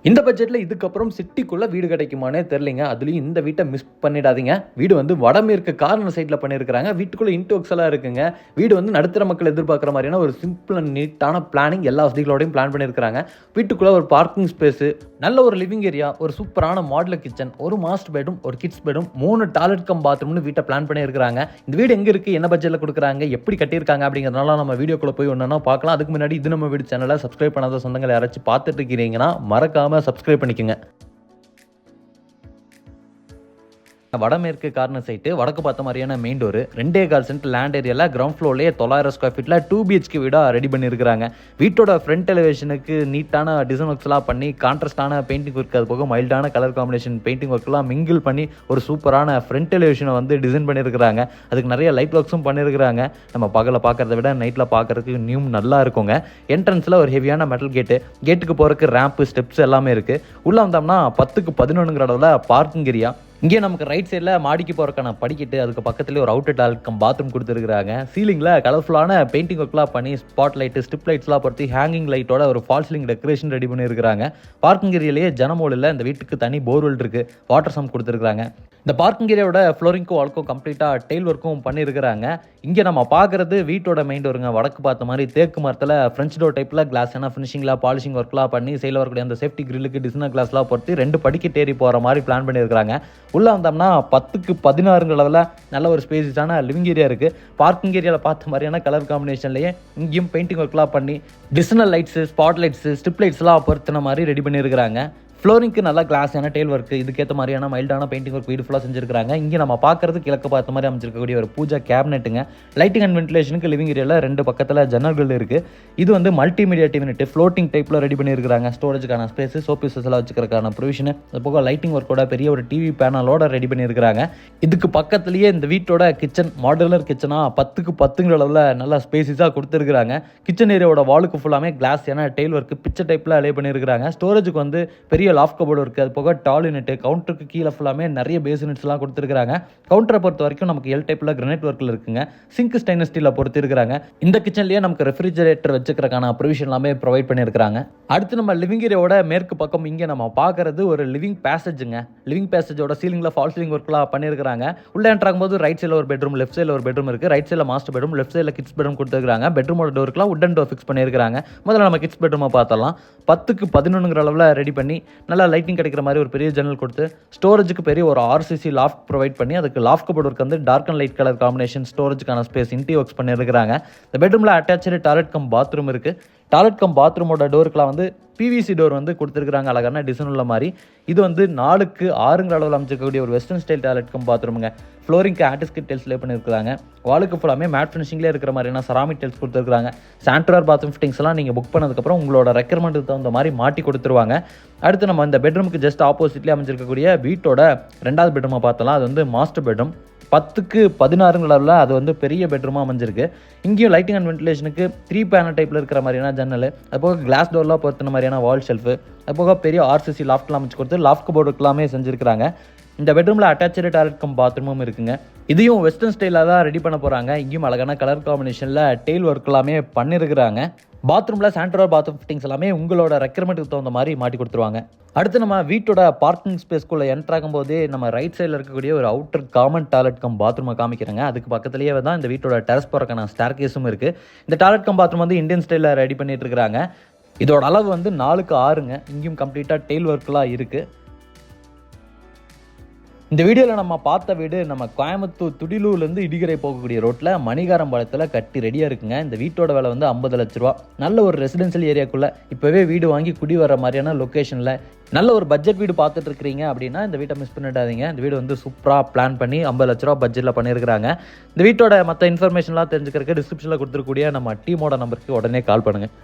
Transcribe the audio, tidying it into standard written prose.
இந்த பட்ஜெட்டில் இதுக்கப்புறம் சிட்டிக்குள்ளே வீடு கிடைக்குமானே தெரிலிங்க. அதுலேயும் இந்த வீட்டை மிஸ் பண்ணிடாதீங்க. வீடு வந்து வடமேற்கு கார்னர் சைடில் பண்ணியிருக்கிறாங்க. வீட்டுக்குள்ளே இன்டோக்ஸ் எல்லாம் இருக்குங்க. வீடு வந்து நடுத்தர மக்கள் எதிர்பார்க்குற மாதிரியான ஒரு சிம்பிள் அண்ட் நீட்டான பிளானிங் எல்லா வசதிகளோடையும் பிளான் பண்ணியிருக்கிறாங்க. வீட்டுக்குள்ளே ஒரு பார்க்கிங் ஸ்பேஸு, நல்ல ஒரு லிவிங் ஏரியா, ஒரு சூப்பரான மாடலர் கிச்சன், ஒரு மாஸ்டர் பெட்ரூம், ஒரு கிட்ஸ் பெட்ரூம், 3 டாய்லெட் கம் பாத்ரூம்னு வீட்டை பிளான் பண்ணியிருக்கிறாங்க. இந்த வீடு எங்கே இருக்குது, என்ன பட்ஜெட்டில் கொடுக்குறாங்க, எப்படி கட்டியிருக்காங்க அப்படிங்கிறதுனால நம்ம வீடியோக்குள்ளே போய் ஒன்றுனா பார்க்கலாம். அதுக்கு முன்னாடி இது நம்ம வீடு சேனலை சப்ஸ்கிரைப் பண்ணாத சொந்தங்களை யாராச்சும் பார்த்துட்டு இருக்கிறீங்கன்னா மறக்காம சப்ஸ்கிரைப் பண்ணிக்கங்க. வடமேற்கு கார்னர் சைட்டு, வடக்கு பார்த்த மாதிரியான மெயின் டோர், 2.25 சென்ட் லேண்ட் ஏரியாவில் கிரவுண்ட் ஃப்ளோர்லேயே 900 ஸ்கொயர் ஃபீட்டில் 2 BHK வீடாக ரெடி பண்ணியிருக்கிறாங்க. வீட்டோட ஃப்ரண்ட் எலிவேஷனுக்கு நீட்டான டிசைன் ஒர்க்ஸ்லாம் பண்ணி கான்ட்ராஸ்டான பெயிண்டிங் ஒர்க், அது போக மைல்டான கலர் காம்பினேஷன் பெயிண்டிங் ஒர்க்லாம் மிங்கிள் பண்ணி ஒரு சூப்பரான ஃப்ரண்ட் எலிவேஷனை வந்து டிசைன் பண்ணியிருக்கிறாங்க. அதுக்கு நிறைய லைட் ஒர்க்ஸும் பண்ணியிருக்கிறாங்க. நம்ம பகலில் பார்க்குறத விட நைட்டில் பார்க்குறதுக்கு நியூ நல்லா இருக்குங்க. என்ட்ரன்ஸில் ஒரு ஹெவியான மெட்டல் கேட்டுக்கு போகிறதுக்கு ரேம்ப்பு, ஸ்டெப்ஸ் எல்லாமே இருக்குது. உள்ளே வந்தோம்னா 10க்கு 11ங்கிற அளவில் பார்க்கிங் ஏரியா. இங்கே நமக்கு ரைட் சைடில் மாடிக்கு போகிறக்கான படிக்கட்டு, அதுக்கு பக்கத்துலேயே ஒரு அவுட்டர் டாய்லெட் கம் பாத்ரூம் கொடுத்துருக்காங்க. சீலிங்கில் கலர்ஃபுல்லான பெயிண்டிங் ஒர்க்லாம் பண்ணி ஸ்பாட் லைட்டு, ஸ்ட்ரிப் லைட்ஸ்லாம் பொறுத்து ஹேங்கிங் லைட்டோட ஒரு ஃபால் சீலிங் டெக்கரேஷன் ரெடி பண்ணியிருக்காங்க. பார்க்கிங் ஏரியாலேயே ஜனமோலில் இந்த வீட்டுக்கு தனி போர்வெல் இருக்குது, வாட்டர் சம்ப் கொடுத்துருக்காங்க. இந்த பார்க்கிங் ஏரியாவோட ஃப்ளோரிங்க்கும் வால்க்கும் கம்ப்ளீட்டாக டெயில் ஒர்க்கும் பண்ணியிருக்கிறாங்க. இங்கே நம்ம பார்க்குறது வீட்டோட மெயின் டோருங்க. வடக்கு பார்த்த மாதிரி தேக்கு மரத்தில் ஃப்ரெஞ்ச் டோர் டைப்பில் கிளாஸ் ஃபினிஷிங்கில் பாலிஷிங் ஒர்க்லாம் பண்ணி சைடில் வரக்கூடிய அந்த சேஃப்டி கிரில்லுக்கு டிசைனர் கிளாஸ்லாம் பொறுத்து 2 படிக்கட்டு ஏறி போகிற மாதிரி பிளான் பண்ணியிருக்காங்க. உள்ளே வந்தோம்னா 10க்கு 16 அளவில் நல்ல ஒரு ஸ்பேஸான லிவிங் ஏரியா இருக்குது. பார்க்கிங் ஏரியாவில் பார்த்த மாதிரியான கலர் காம்பினேஷன்லேயே இங்கேயும் பெயிண்டிங் ஒர்க்லாம் பண்ணி designer lights, spot lights, strip லைட்ஸ்லாம் பொறுத்தின மாதிரி ரெடி பண்ணியிருக்கிறாங்க. ஃப்ளோரிங்க்கு நல்லா கிளாஸான டெயில் ஒர்க், இதுக்கேற்ற மாதிரியான மைல்டான பெயிண்டிங் ஒர்க் வீடு ஃபுல்லாக செஞ்சுருக்காங்க. இங்கே நம்ம பார்க்குறது கிழக்கு பார்த்த மாதிரி அமைச்சிருக்கக்கூடிய ஒரு பூஜா கேபினெட்டுங்க. லைட்டிங் அண்ட் வென்டிலேஷனுக்கு லிவிங் ஏரியாவில் 2 பக்கத்தில் ஜன்னல்கள் இருக்குது. இது வந்து மல்டிமீடியா டிவி ஃப்ளோட்டிங் டைப்பில் ரெடி பண்ணியிருக்காங்க. ஸ்டோரேஜுக்கான ஸ்பேஸ், சோப்பீசஸ் எல்லாம் வச்சுக்கிறதுக்கான ப்ரொவிஷனு, அது போக லைட்டிங் ஒர்க்கோட பெரிய ஒரு டிவி பேனலோட ரெடி பண்ணியிருக்காங்க. இதுக்கு பக்கத்துலேயே இந்த வீட்டோட கிச்சன், மாடுலர் கிச்சனாக 10க்கு 10ங்கிற அளவில் நல்லா ஸ்பேஸஸாக கொடுத்துருக்காங்க. கிச்சன் ஏரியாவோட வாலுக்கு ஃபுல்லாமே கிளாஸ் டெயில் ஒர்க் பிச்சர் டைப்பில் அலே பண்ணியிருக்காங்க. ஸ்டோரேஜுக்கு வந்து பெரிய லாஃப்ட் கபோர்டு இருக்குது, அது போக டாய்லெட்டு, கவுண்டருக்கு கீழே ஃபுல்லாமே நிறைய பேசினட்ஸ்லாம் கொடுத்துருக்காங்க. கவுண்டரை பொறுத்த வரைக்கும் நமக்கு எல் டைப்பில் கிரானைட் ஒர்க்கில் இருக்குங்க. சிங்க் ஸ்டெயின்லெஸ் ஸ்டீலில் பொறுத்திருக்கிறாங்க. இந்த கிச்சன்லேயே நமக்கு ரெஃப்ரிஜரேட்டர் வச்சுக்கிறக்கான ப்ரொவிஷன் எல்லாமே ப்ரொவைட் பண்ணியிருக்காங்க. அடுத்து நம்ம லிவிங் ஏரியாவோட மேற்கு பக்கம் இங்கே நம்ம பார்க்குறது ஒரு லிவிங் பேசேஜுங்க. லிவிங் பேசேஜோட சீலிங்கில் ஃபால் சீலிங் ஒர்க்லாம் பண்ணியிருக்காங்க. உள்ளே என்ட்ராகும் போது ரைட் சைடில் ஒரு பெட்ரூம், லெஃப்ட் சைடில் ஒரு பெட்ரூம் இருக்குது. ரைட் சைடில் மாஸ்டர் பெட்ரூம், லெஃப்ட் சைடில் கிட்ஸ் பெட்ரூம் கொடுத்துருக்காங்க. பெட்ரூமோட டோருக்குலாம் உட்டன் டோர் ஃபிக்ஸ் பண்ணியிருக்காங்க. முதல்ல நம்ம கிட்ஸ் பெட்ரூமை பார்த்தலாம். 10க்கு 11ங்கிற அளவில் ரெடி பண்ணி நல்லா லைட்டிங் கிடைக்கிற மாதிரி ஒரு பெரிய ஜன்னல் கொடுத்து ஸ்டோரேஜுக்கு பெரிய ஒரு RCC லாஃப்ட் ப்ரொவைட் பண்ணி அதுக்கு லாஃப்ட் கபோர்டு ஒர்க் வந்து dark and light colour combination, ஸ்டோரேஜுக்கான ஸ்பேஸ், இன்டி ஒர்க்ஸ் பண்ணியிருக்காங்க. இந்த பெட்ரூமில் அட்டாச்சு டாய்லெட் கம் பாத்ரூம் இருக்குது. டாய்லெட் கம் பாத்ரூமோட டோருக்குலாம் வந்து PVC டோர் வந்து கொடுத்துருக்காங்க, அழகான டிசைன் உள்ள மாதிரி. இது வந்து 4க்கு 6ங்கிற அளவில் அமைச்சிருக்கக்கூடிய ஒரு வெஸ்டர்ன் ஸ்டைல் டாய்லெட் கம் பாத்ரூமுங்க. ஃப்ளோரிங்க்கு ஆட்டிஸ்கிட் டைல்ஸ் லே பண்ணியிருக்காங்க. வாலுக்கு ஃபுல்லாமே மேட் ஃபினிஷிங்லேயே இருக்கிற மாதிரியான செராமிக் டைல்ஸ் கொடுத்துருக்காங்க. சானிட்டரி பாத்ரூம் ஃபிட்டிங்ஸ் எல்லாம் நீங்கள் புக் பண்ணதுக்கப்புறம் உங்களோட ரெக்யர்மெண்ட்டுக்கு தகுந்த மாதிரி மாட்டி கொடுத்துருவாங்க. அடுத்து நம்ம இந்த பெட்ரூமுக்கு ஜஸ்ட் ஆப்போசிட்லேயே அமைச்சிருக்கக்கூடிய வீட்டோட 2வது பெட்ரூமை பார்த்தலாம். அது வந்து மாஸ்டர் பெட்ரூம். 10க்கு 16 அது வந்து பெரிய பெட்ரூமாக அமைஞ்சிருக்கு. இங்கேயும் லைட்டிங் அண்ட் வென்டிலேஷனுக்கு 3 பேனல் டைப்பில் இருக்கிற மாதிரியான ஜன்னல், அதுபோக கிளாஸ் டோர்லாம் பொறுத்தின மாதிரியான வால் ஷெல்ஃபு, அதுபோக பெரிய RCC லாஃப்ட்லாம் அமைச்சு கொடுத்து லாஃப்ட் கபோர்டுக்கெல்லாமே செஞ்சுருக்காங்க. இந்த பெட்ரூமில் அட்டாச்சு டாய்லெட் கம் பாத்ரூமும் இருக்குங்க. இதையும் வெஸ்டர்ன் ஸ்டைலாக தான் ரெடி பண்ண போகிறாங்க. இங்கேயும் அழகான கலர் காம்பினேஷனில் டெயில் ஒர்க் எல்லாமே பண்ணியிருக்கிறாங்க. பாத்ரூமில் சானிட்டரி பாத்ரூம் ஃபிட்டிங்ஸ் எல்லாமே உங்களோட ரெக்யர்மெண்ட்டுக்கு தகுந்த மாதிரி மாட்டி கொடுத்துருவாங்க. அடுத்து நம்ம வீட்டோட பார்க்கிங் ஸ்பேஸ்க்குள்ளே என்ட்ராகும் போதே நம்ம ரைட் சைடில் இருக்கக்கூடிய ஒரு அவுட்டர் காமன் டாய்லெட் கம் பாத்ரூமை காமிக்கிறேங்க. அதுக்கு பக்கத்துலேயே தான் இந்த வீட்டோட டெரஸ் போகிறக்கான ஸ்டார் கேஸும் இருக்குது. இந்த டாய்லெட் கம் பாத்ரூம் வந்து இந்தியன் ஸ்டைலில் ரெடி பண்ணிட்டு இருக்காங்க. இதோட அளவு வந்து 4க்கு 6ங்க. இங்கேயும் கம்ப்ளீட்டாக டெயில் ஒர்க்லாம் இருக்குது. இந்த வீடியோவில் நம்ம பார்த்த வீடு நம்ம கோயம்புத்தூர் துடிலூர்லேருந்து இடிகரை போகக்கூடிய ரோட்டில் மணிகாரம் பாலத்தில் கட்டி ரெடியாக இருக்குங்க. இந்த வீட்டோட விலை வந்து 50 லட்ச ரூபா. நல்ல ஒரு ரெசிடென்ஷியல் ஏரியாக்குள்ளே இப்போவே வீடு வாங்கி குடி வர மாதிரியான லொக்கேஷனில் நல்ல ஒரு பட்ஜெட் வீடு பார்த்துட்டு இருக்கிறீங்க அப்படின்னா இந்த வீட்டை மிஸ் பண்ணிடாதீங்க. இந்த வீடு வந்து சூப்பராக பிளான் பண்ணி 50 லட்ச ரூபா பட்ஜெட்டில் பண்ணியிருக்கிறாங்க. இந்த வீட்டோட மற்ற இன்ஃபர்மேஷன்லாம் தெரிஞ்சுக்கிறதுக்கு டிஸ்கிரிப்ஷனில் கொடுத்துருக்கூடிய நம்ம டீமோட நம்பருக்கு உடனே கால் பண்ணுங்கள்.